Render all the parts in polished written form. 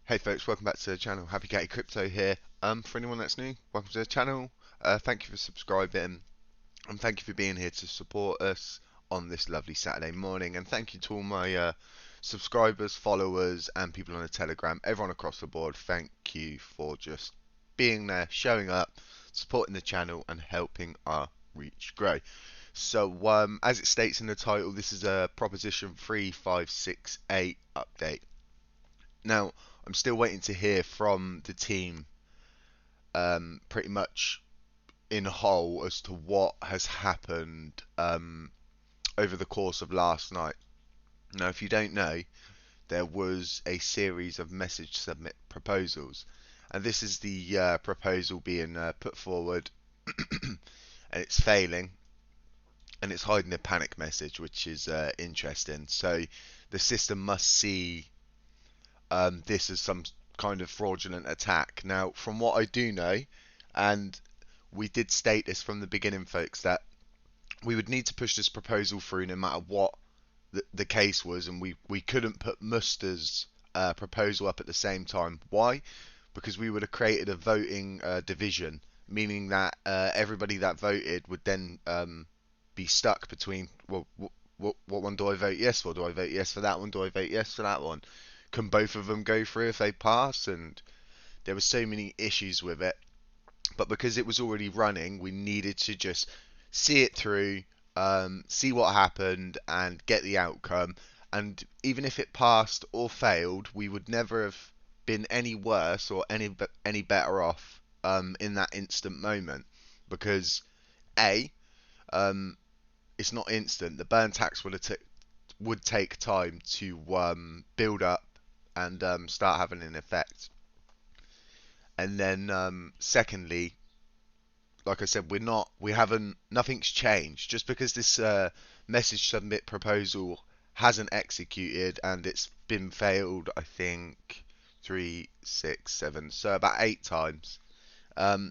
Hey folks, welcome back to the channel. HappyCattyCrypto here. For anyone that's new, welcome to the channel. Thank you for subscribing and thank you for being here to support us on this lovely Saturday morning. And thank you to all my subscribers, followers, and people on the Telegram, everyone across the board. Thank you for just being there, showing up, supporting the channel, and helping our reach grow. So, as it states in the title, this is a Proposition 3568 update. Now, I'm still waiting to hear from the team pretty much in whole as to what has happened over the course of last night. Now, if you don't know, there was a series of message submit proposals, and this is the proposal being put forward, and it's failing, and it's hiding a panic message, which is interesting. So the system must see this as some kind of fraudulent attack. Now, from what I do know, and we did state this from the beginning, folks, that we would need to push this proposal through no matter what the case was, and we couldn't put Muster's proposal up at the same time. Why? Because we would have created a voting division, meaning that everybody that voted would then be stuck between, well, what one do I vote yes for? Do I vote yes for that one? Do I vote yes for that one? Can both of them go through if they pass? And there were so many issues with it. But because it was already running, we needed to just see it through, see what happened, and get the outcome. And even if it passed or failed, we would never have been any worse or any better off in that instant moment, because A, it's not instant. The burn tax would take time to build up and start having an effect. And then secondly, like I said, nothing's changed. Just because this message submit proposal hasn't executed and it's been failed, I think 3, 6, 7, so about 8 times.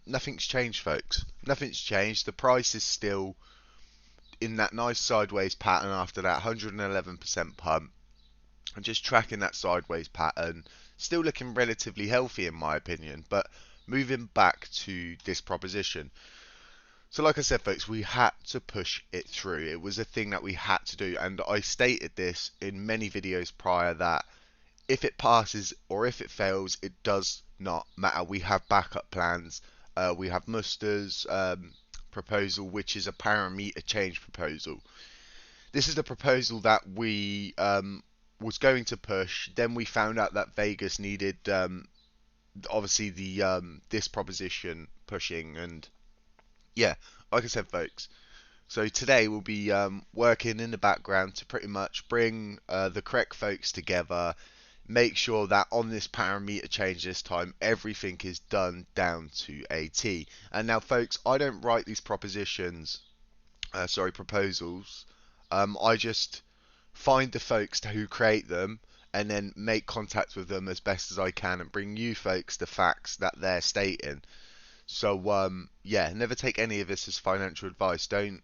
Nothing's changed, folks. Nothing's changed. The price is still in that nice sideways pattern after that 111% pump. And just tracking that sideways pattern, still looking relatively healthy in my opinion. But moving back to this proposition, so like I said, folks, we had to push it through. It was a thing that we had to do, and I stated this in many videos prior, that if it passes or if it fails, it does not matter. We have backup plans. We have Muster's proposal, which is a parameter change proposal. This is the proposal that we was going to push. Then we found out that Vegas needed obviously the this proposition pushing, and yeah, like I said, folks. So today we'll be working in the background to pretty much bring the correct folks together, make sure that on this parameter change this time, everything is done down to a T. And now, folks, I don't write these propositions, proposals. I just find the folks who create them and then make contact with them as best as I can and bring you folks the facts that they're stating. So yeah, never take any of this as financial advice. Don't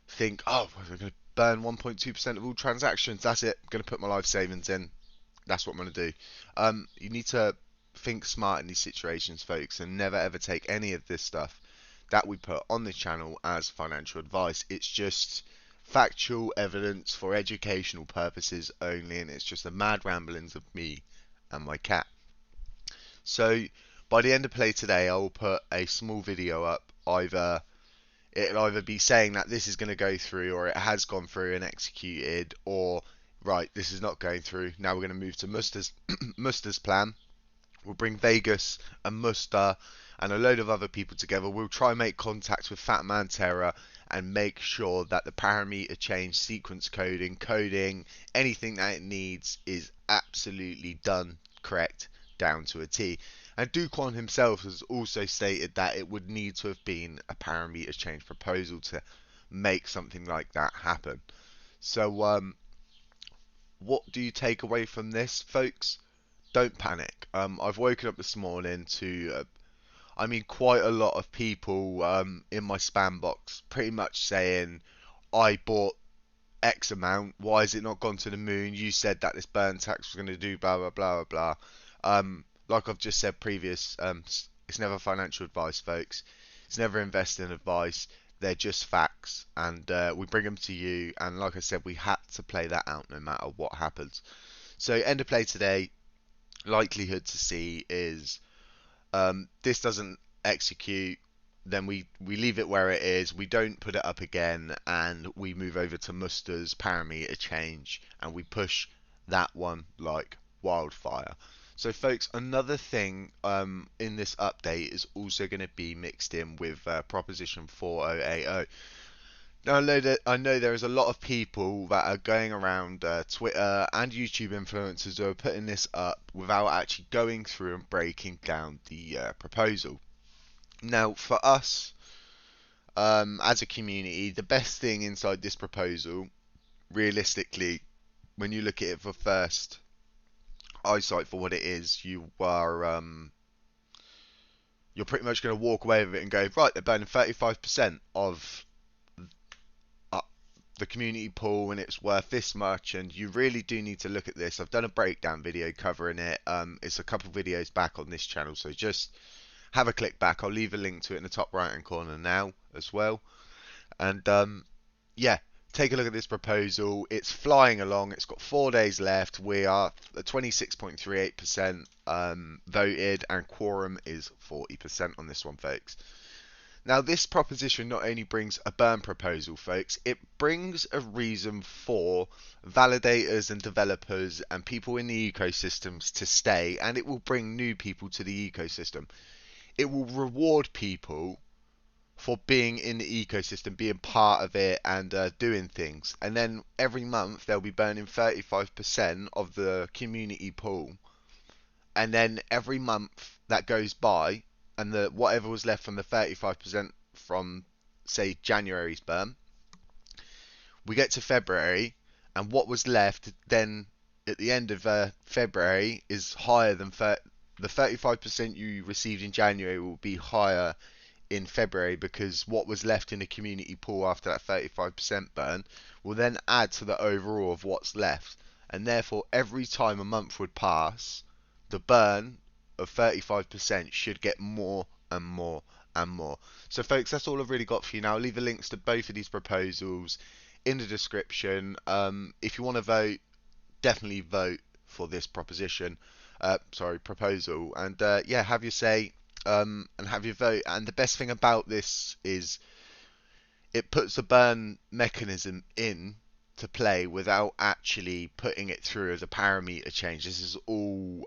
think, oh, we're going to burn 1.2% of all transactions. That's it. I'm going to put my life savings in. That's what I'm going to do. You need to think smart in these situations, folks, and never ever take any of this stuff that we put on this channel as financial advice. It's just factual evidence for educational purposes only, and it's just the mad ramblings of me and my cat. So by the end of play today, I will put a small video up. It'll either be saying that this is going to go through, or it has gone through and executed, or right, this is not going through. Now we're going to move to Muster's Muster's plan. We'll bring Vegas and Muster and a load of other people together. We'll try and make contact with Fatman Terra and make sure that the parameter change, sequence coding, anything that it needs is absolutely done correct down to a T. And Duquan himself has also stated that it would need to have been a parameter change proposal to make something like that happen. So what do you take away from this, folks? Don't panic. I've woken up this morning to I mean, quite a lot of people in my spam box pretty much saying, I bought X amount, why has it not gone to the moon? You said that this burn tax was going to do blah blah blah blah. Like I've just said previous, it's never financial advice, folks. It's never investing advice. They're just facts, and we bring them to you. And like I said, we had to play that out no matter what happens. So end of play today. Likelihood to see is this doesn't execute, then we leave it where it is, we don't put it up again, and we move over to Muster's parameter change, and we push that one like wildfire. So folks, another thing in this update is also going to be mixed in with Proposition 4080. Now I know there is a lot of people that are going around Twitter and YouTube influencers who are putting this up without actually going through and breaking down the proposal. Now, for us as a community, the best thing inside this proposal, realistically, when you look at it for first eyesight for what it is, you're pretty much going to walk away with it and go, right, they're burning 35% of the community pool and it's worth this much, and you really do need to look at this. I've done a breakdown video covering it. It's a couple of videos back on this channel, so just have a click back. I'll leave a link to it in the top right hand corner now as well. And yeah, take a look at this proposal. It's flying along. It's got 4 days left. We are at 26.38% voted, and quorum is 40% on this one, folks. Now, this proposition not only brings a burn proposal, folks, it brings a reason for validators and developers and people in the ecosystems to stay, and it will bring new people to the ecosystem. It will reward people for being in the ecosystem, being part of it, and doing things. And then every month they'll be burning 35% of the community pool. And then every month that goes by, and the whatever was left from the 35% from, say, January's burn, we get to February, and what was left then at the end of February is higher than the 35% you received in January will be higher in February, because what was left in the community pool after that 35% burn will then add to the overall of what's left, and therefore every time a month would pass, the burn of 35% should get more and more and more. So folks, that's all I've really got for you now. I'll leave the links to both of these proposals in the description. If you want to vote, definitely vote for this proposition, proposal, and yeah, have your say and have your vote. And the best thing about this is it puts the burn mechanism in to play without actually putting it through as a parameter change. This is all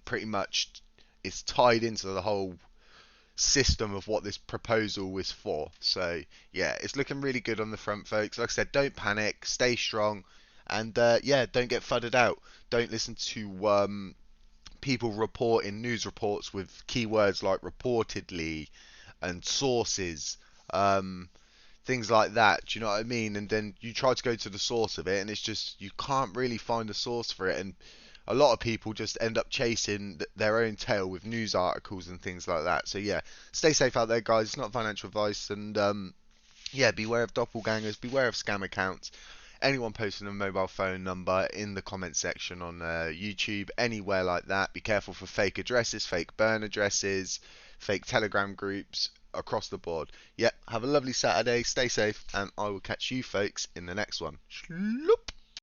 pretty much, it's tied into the whole system of what this proposal is for. So yeah, it's looking really good on the front, folks. Like I said, don't panic, stay strong, and yeah, don't get fudded out. Don't listen to people reporting news reports with keywords like reportedly and sources, things like that. Do you know what I mean? And then you try to go to the source of it, and it's just, you can't really find a source for it, and a lot of people just end up chasing their own tail with news articles and things like that. So yeah, stay safe out there, guys. It's not financial advice, and yeah, beware of doppelgangers, beware of scam accounts. Anyone posting a mobile phone number in the comment section on YouTube, anywhere like that, be careful for fake addresses, fake burn addresses, fake Telegram groups, across the board. Yep, have a lovely Saturday, stay safe, and I will catch you folks in the next one. Shloop.